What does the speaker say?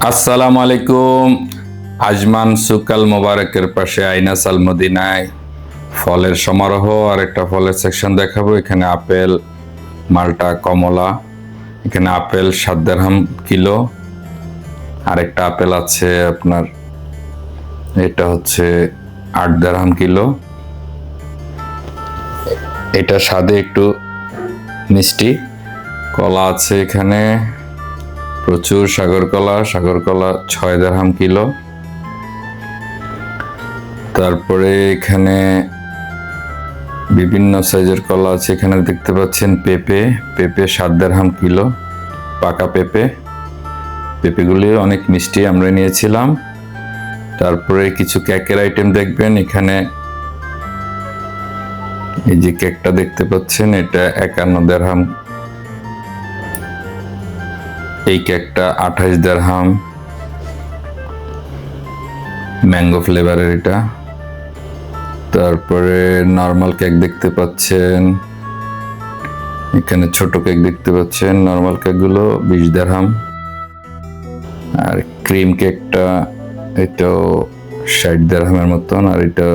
আসসালামু আলাইকুম। আজমান সুকাল মোবারকের পাশে আইনাস আল মদিনায় ফলের সমারোহ আর একটা ফলের সেকশন দেখাবো। এখানে আপেল, মাল্টা, কমলা। এখানে আপেল 7 দিরহাম কিলো। আর একটা আপেল আছে আপনার, এটা হচ্ছে 8 দিরহাম কিলো। এটা স্বাদে একটু মিষ্টি। কলা আছে এখানে প্রচুর, সাগর কলা 6 দিরহাম কিলো। তারপরে এখানে বিভিন্ন সাইজের কলা আছে। এখানে দেখতে পাচ্ছেন পেঁপে 7 দিরহাম কিলো, পাকা পেঁপেগুলি অনেক মিষ্টি, আমরা নিয়েছিলাম। তারপরে কিছু কেকের আইটেম দেখবেন এখানে। এই যে কেকটা দেখতে পাচ্ছেন, এটা 51 দিরহাম। এই কেকটা 28 দিরহাম, ম্যাঙ্গো ফ্লেভারের এটা। তারপরে নর্মাল কেক দেখতে পাচ্ছেন, এখানে ছোট কেক দেখতে পাচ্ছেন। নর্মাল কেকগুলো 20 দিরহাম। আর ক্রিম কেকটা এটাও 60 দিরহামের মতন। আর এটা